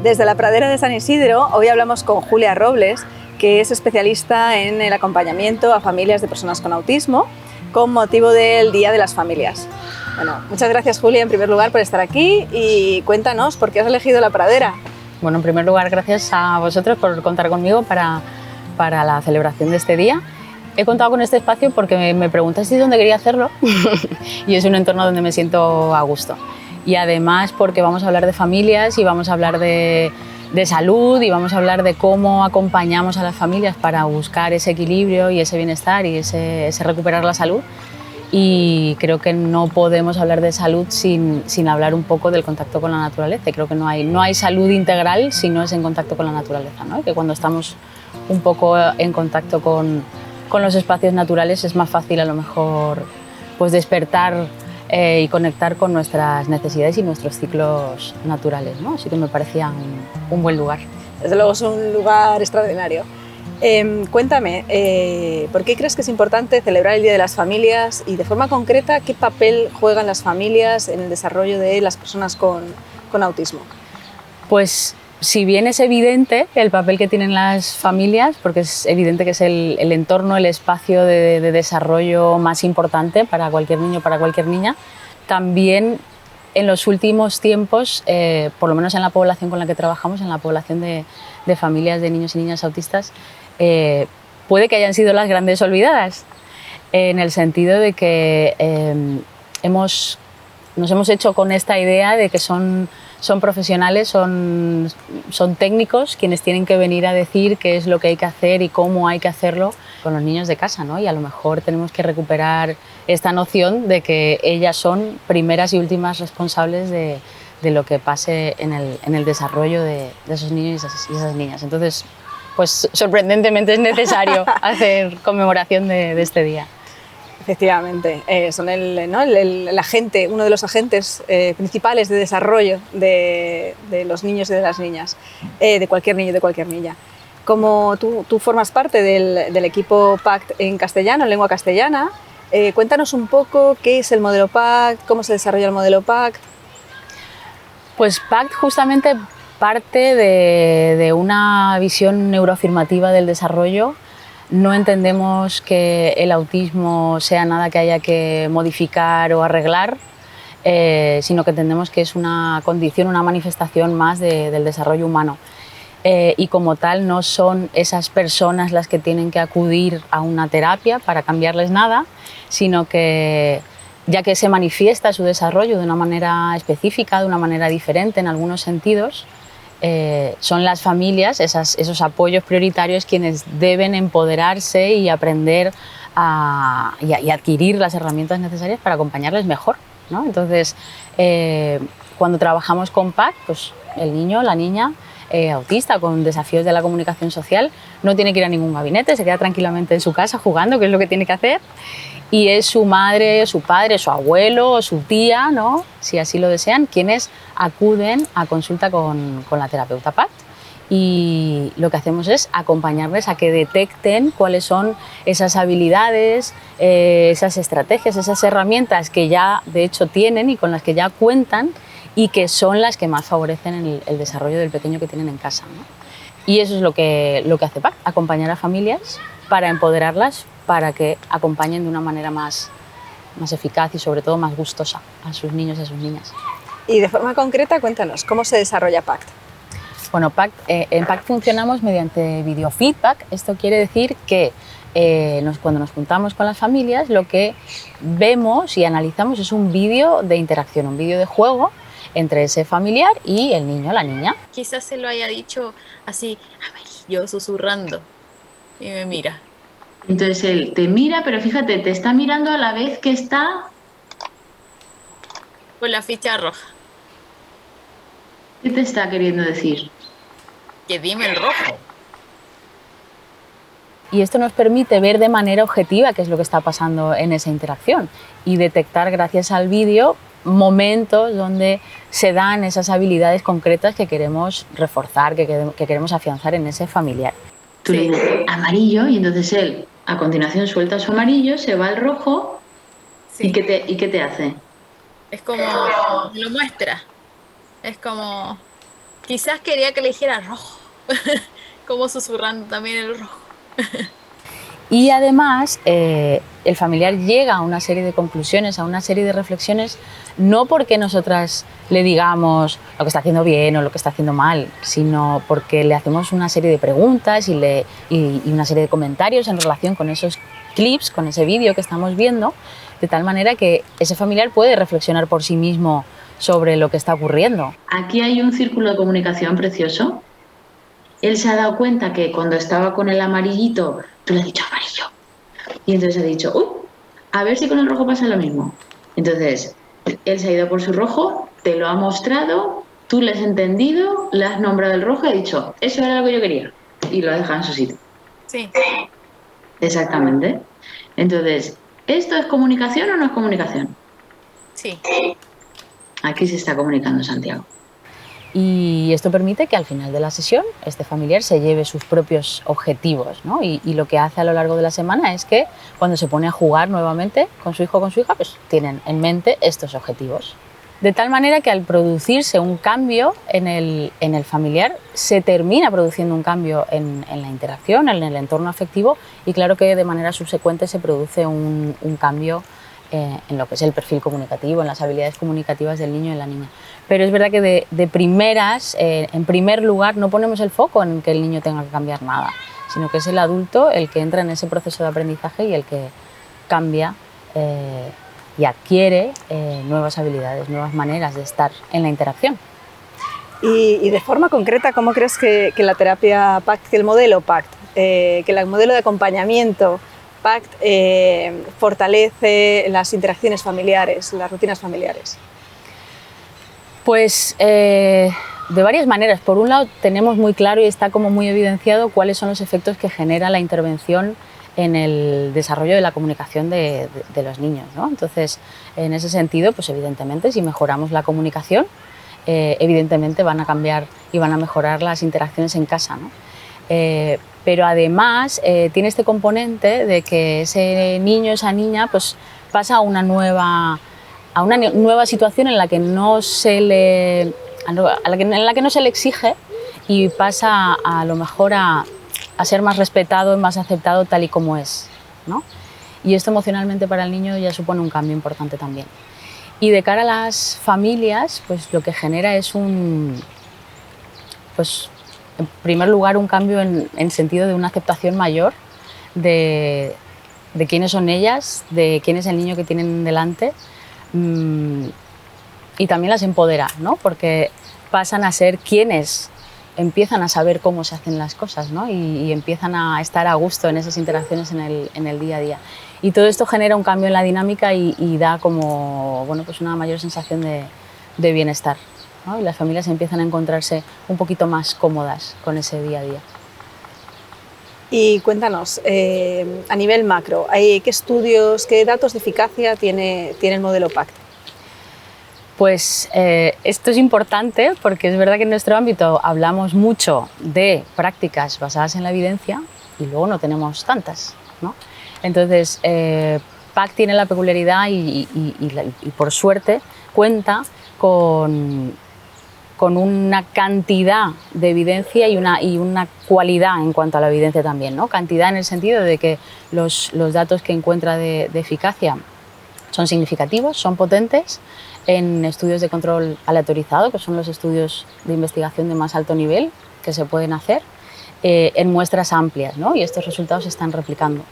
Desde la Pradera de San Isidro, hoy hablamos con Julia Robles, que es especialista en el acompañamiento a familias de personas con autismo, con motivo del Día de las Familias. Bueno, muchas gracias, Julia, en primer lugar, por estar aquí, y cuéntanos por qué has elegido la Pradera. Bueno, en primer lugar, gracias a vosotros por contar conmigo para la celebración de este día. He contado con este espacio porque me preguntasteis dónde quería hacerlo y es un entorno donde me siento a gusto. Y además porque vamos a hablar de familias y vamos a hablar de salud y vamos a hablar de cómo acompañamos a las familias para buscar ese equilibrio y ese bienestar y ese recuperar la salud. Y creo que no podemos hablar de salud sin hablar un poco del contacto con la naturaleza. Y creo que no hay salud integral si no es en contacto con la naturaleza, ¿no? Que cuando estamos un poco en contacto con los espacios naturales es más fácil a lo mejor pues despertar y conectar con nuestras necesidades y nuestros ciclos naturales, ¿no? Así que me parecía un buen lugar. Desde luego es un lugar extraordinario. Cuéntame, ¿por qué crees que es importante celebrar el Día de las Familias y de forma concreta qué papel juegan las familias en el desarrollo de las personas con autismo? Pues si bien es evidente el papel que tienen las familias, porque es evidente que es el entorno, el espacio de desarrollo más importante para cualquier niño, para cualquier niña, también en los últimos tiempos, por lo menos en la población con la que trabajamos, en la población de familias de niños y niñas autistas, puede que hayan sido las grandes olvidadas, en el sentido de que nos hemos hecho con esta idea de que son profesionales, son técnicos quienes tienen que venir a decir qué es lo que hay que hacer y cómo hay que hacerlo con los niños de casa, ¿no? Y a lo mejor tenemos que recuperar esta noción de que ellas son primeras y últimas responsables de lo que pase en el desarrollo de esos niños y esas niñas. Entonces, pues sorprendentemente es necesario hacer conmemoración de este día. Efectivamente, son el agente, uno de los agentes principales de desarrollo de los niños y de las niñas, de cualquier niño y de cualquier niña. Como tú formas parte del equipo PACT en castellano, en lengua castellana, cuéntanos un poco qué es el modelo PACT, cómo se desarrolla el modelo PACT. Pues PACT justamente parte de una visión neuroafirmativa del desarrollo. No entendemos que el autismo sea nada que haya que modificar o arreglar, sino que entendemos que es una condición, una manifestación más del desarrollo humano. Y como tal no son esas personas las que tienen que acudir a una terapia para cambiarles nada, sino que ya que se manifiesta su desarrollo de una manera específica, de una manera diferente en algunos sentidos, son las familias, esos apoyos prioritarios quienes deben empoderarse y aprender y adquirir las herramientas necesarias para acompañarles mejor, ¿no? Entonces, cuando trabajamos con PACT, pues el niño, la niña autista con desafíos de la comunicación social no tiene que ir a ningún gabinete, se queda tranquilamente en su casa jugando, que es lo que tiene que hacer, y es su madre, su padre, su abuelo o su tía, ¿no? Si así lo desean, quienes acuden a consulta con la terapeuta PACT. Y lo que hacemos es acompañarles a que detecten cuáles son esas habilidades, esas estrategias, esas herramientas que ya de hecho tienen y con las que ya cuentan y que son las que más favorecen el desarrollo del pequeño que tienen en casa, ¿no? Y eso es lo que hace PACT, acompañar a familias para empoderarlas, para que acompañen de una manera más eficaz y sobre todo más gustosa a sus niños y a sus niñas. Y de forma concreta, cuéntanos, ¿cómo se desarrolla PACT? Bueno, en PACT funcionamos mediante videofeedback. Esto quiere decir que cuando nos juntamos con las familias, lo que vemos y analizamos es un vídeo de interacción, un vídeo de juego entre ese familiar y el niño o la niña. Quizás se lo haya dicho así, yo susurrando, y me mira. Entonces él te mira, pero fíjate, te está mirando a la vez que está... Con la ficha roja. ¿Qué te está queriendo decir? Que dime el rojo. Y esto nos permite ver de manera objetiva qué es lo que está pasando en esa interacción y detectar gracias al vídeo momentos donde se dan esas habilidades concretas que queremos reforzar, que queremos afianzar en ese familiar. Tú le dices amarillo y entonces él a continuación suelta su amarillo, se va al rojo. Sí. ¿Y qué te hace? Es como, me lo muestra. Es como, Quizás quería que le dijera rojo, como susurrando también el rojo. Y además, el familiar llega a una serie de conclusiones, a una serie de reflexiones, no porque nosotras le digamos lo que está haciendo bien o lo que está haciendo mal, sino porque le hacemos una serie de preguntas y una serie de comentarios en relación con esos clips, con ese vídeo que estamos viendo, de tal manera que ese familiar puede reflexionar por sí mismo sobre lo que está ocurriendo. Aquí hay un círculo de comunicación precioso. Él se ha dado cuenta que cuando estaba con el amarillito, tú le has dicho amarillo. Y entonces ha dicho, uy, a ver si con el rojo pasa lo mismo. Entonces, él se ha ido por su rojo, te lo ha mostrado, tú le has entendido, le has nombrado el rojo y ha dicho, eso era lo que yo quería. Y lo ha dejado en su sitio. Sí, Exactamente. Entonces, ¿esto es comunicación o no es comunicación? sí. Aquí se está comunicando Santiago. Y esto permite que al final de la sesión este familiar se lleve sus propios objetivos, ¿no? Y lo que hace a lo largo de la semana es que cuando se pone a jugar nuevamente con su hijo o con su hija, pues tienen en mente estos objetivos. De tal manera que al producirse un cambio en el familiar, se termina produciendo un cambio en la interacción, en el entorno afectivo, y claro que de manera subsecuente se produce un cambio en lo que es el perfil comunicativo, en las habilidades comunicativas del niño y de la niña. Pero es verdad que de primeras, en primer lugar, no ponemos el foco en que el niño tenga que cambiar nada, sino que es el adulto el que entra en ese proceso de aprendizaje y el que cambia y adquiere nuevas habilidades, nuevas maneras de estar en la interacción. Y de forma concreta, ¿cómo crees que la terapia PACT, que el modelo PACT, que el modelo de acompañamiento PACT fortalece las interacciones familiares, las rutinas familiares? Pues de varias maneras. Por un lado, tenemos muy claro y está como muy evidenciado cuáles son los efectos que genera la intervención en el desarrollo de la comunicación de los niños, ¿no? Entonces, en ese sentido, pues evidentemente, si mejoramos la comunicación, evidentemente van a cambiar y van a mejorar las interacciones en casa, ¿no? Pero además tiene este componente de que ese niño, esa niña, pues pasa a una nueva situación en la que no se le, en la que no se le exige y pasa a lo mejor a ser más respetado y más aceptado tal y como es, ¿no? Y esto emocionalmente para el niño ya supone un cambio importante también. Y de cara a las familias, pues lo que genera es pues en primer lugar un cambio en sentido de una aceptación mayor de quiénes son ellas, de quién es el niño que tienen delante, y también las empodera, ¿no? Porque pasan a ser quienes empiezan a saber cómo se hacen las cosas, ¿no? y empiezan a estar a gusto en esas interacciones en el día a día. Y todo esto genera un cambio en la dinámica y da como, bueno, pues una mayor sensación de bienestar, ¿no? Y las familias empiezan a encontrarse un poquito más cómodas con ese día a día. Y cuéntanos, a nivel macro, ¿qué estudios, qué datos de eficacia tiene el modelo PACT? Pues esto es importante porque es verdad que en nuestro ámbito hablamos mucho de prácticas basadas en la evidencia y luego no tenemos tantas, ¿no? Entonces, PACT tiene la peculiaridad y por suerte cuenta con una cantidad de evidencia y una cualidad en cuanto a la evidencia también, ¿no? Cantidad en el sentido de que los datos que encuentra de eficacia son significativos, son potentes en estudios de control aleatorizado, que son los estudios de investigación de más alto nivel que se pueden hacer, en muestras amplias, ¿no? Y estos resultados se están replicando.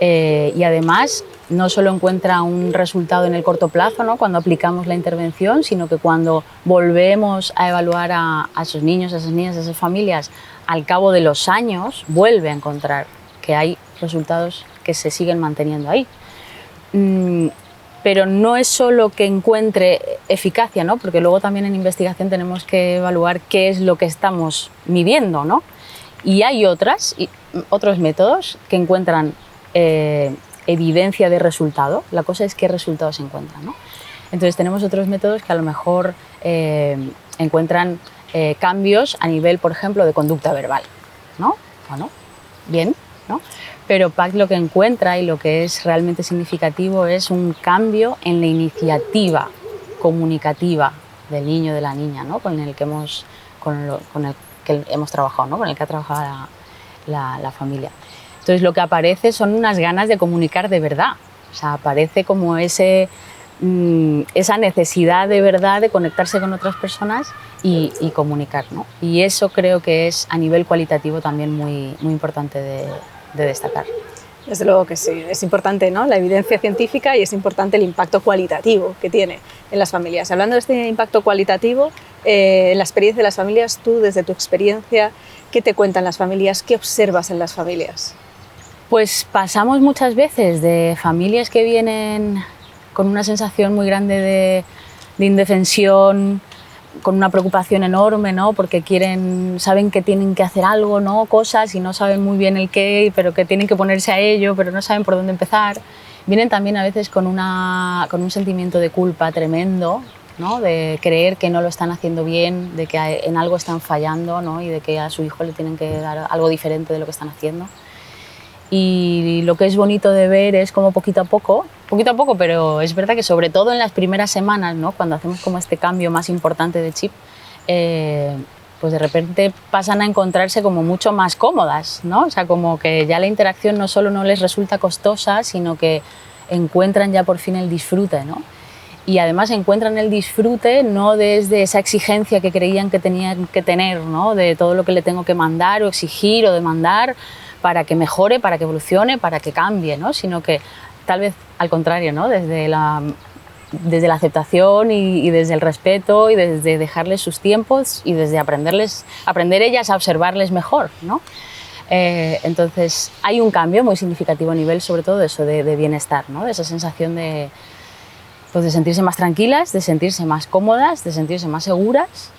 Y además no solo encuentra un resultado en el corto plazo, ¿no? Cuando aplicamos la intervención, sino que cuando volvemos a evaluar a esos niños, a esas niñas, a esas familias, al cabo de los años, vuelve a encontrar que hay resultados que se siguen manteniendo ahí. Pero no es solo que encuentre eficacia, ¿no? Porque luego también en investigación tenemos que evaluar qué es lo que estamos midiendo, ¿no? Y hay otros métodos que encuentran evidencia de resultado. La cosa es qué resultados se encuentran, ¿no? Entonces tenemos otros métodos que a lo mejor encuentran cambios a nivel, por ejemplo, de conducta verbal, ¿no? Bueno, bien, ¿no? Pero PACT lo que encuentra y lo que es realmente significativo es un cambio en la iniciativa comunicativa del niño o de la niña, ¿no? Con el que hemos con el que hemos trabajado, ¿no? Con el que ha trabajado la familia. Entonces lo que aparece son unas ganas de comunicar de verdad, o sea, aparece como esa necesidad de verdad de conectarse con otras personas y comunicar, ¿no? Y eso creo que es a nivel cualitativo también muy, muy importante de destacar. Desde luego que sí, es importante, ¿no?, la evidencia científica y es importante el impacto cualitativo que tiene en las familias. Hablando de este impacto cualitativo, la experiencia de las familias, tú desde tu experiencia, ¿qué te cuentan las familias? ¿Qué observas en las familias? Pues pasamos muchas veces de familias que vienen con una sensación muy grande de indefensión, con una preocupación enorme, ¿no? Porque saben que tienen que hacer algo, ¿no? Cosas y no saben muy bien el qué, pero que tienen que ponerse a ello, pero no saben por dónde empezar. Vienen también a veces con un sentimiento de culpa tremendo, ¿no? De creer que no lo están haciendo bien, de que en algo están fallando, ¿no? Y de que a su hijo le tienen que dar algo diferente de lo que están haciendo. Y lo que es bonito de ver es como poquito a poco, pero es verdad que sobre todo en las primeras semanas, ¿no?, cuando hacemos como este cambio más importante de chip, pues de repente pasan a encontrarse como mucho más cómodas, ¿no? O sea, como que ya la interacción no solo no les resulta costosa, sino que encuentran ya por fin el disfrute, ¿no? Y además encuentran el disfrute no desde esa exigencia que creían que tenían que tener, ¿no?, de todo lo que le tengo que mandar o exigir o demandar para que mejore, para que evolucione, para que cambie, ¿no?, sino que tal vez al contrario, ¿no?, desde la aceptación y desde el respeto y desde dejarles sus tiempos y desde aprender ellas a observarles mejor, ¿no? Entonces hay un cambio muy significativo a nivel sobre todo de eso, de bienestar, ¿no?, de esa sensación de sentirse más tranquilas, de sentirse más cómodas, de sentirse más seguras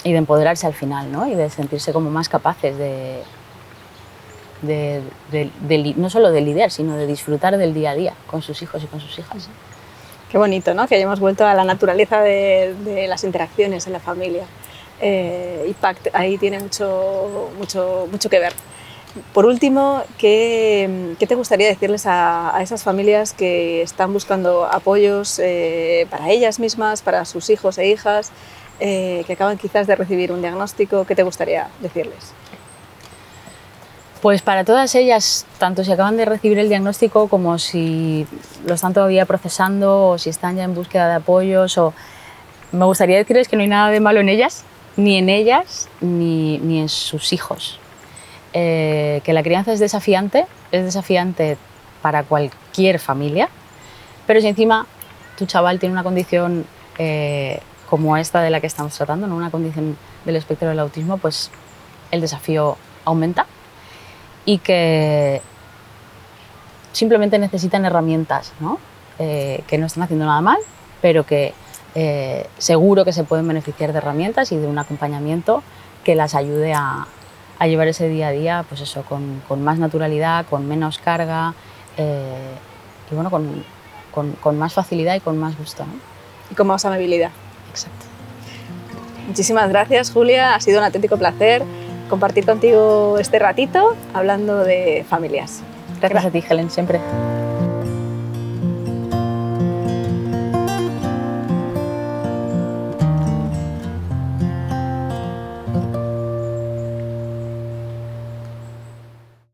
y de empoderarse al final, ¿no?, y de sentirse como más capaces no solo de lidiar, sino de disfrutar del día a día con sus hijos y con sus hijas. Qué bonito, ¿no?, que hayamos vuelto a la naturaleza de las interacciones en la familia. Y PACT ahí tiene mucho que ver. Por último, ¿qué te gustaría decirles a esas familias que están buscando apoyos para ellas mismas, para sus hijos e hijas, que acaban quizás de recibir un diagnóstico? ¿Qué te gustaría decirles? Pues para todas ellas, tanto si acaban de recibir el diagnóstico como si lo están todavía procesando o si están ya en búsqueda de apoyos, me gustaría decirles que no hay nada de malo en ellas, ni en sus hijos. Que la crianza es desafiante para cualquier familia, pero si encima tu chaval tiene una condición como esta de la que estamos tratando, ¿no?, una condición del espectro del autismo, pues el desafío aumenta y que simplemente necesitan herramientas, ¿no?, que no están haciendo nada mal, pero que seguro que se pueden beneficiar de herramientas y de un acompañamiento que las ayude a llevar ese día a día, pues eso, con más naturalidad, con menos carga y bueno, con más facilidad y con más gusto, ¿no? Y con más amabilidad. Exacto. Muchísimas gracias, Julia. Ha sido un auténtico placer compartir contigo este ratito hablando de familias. Gracias a ti, Helen, siempre.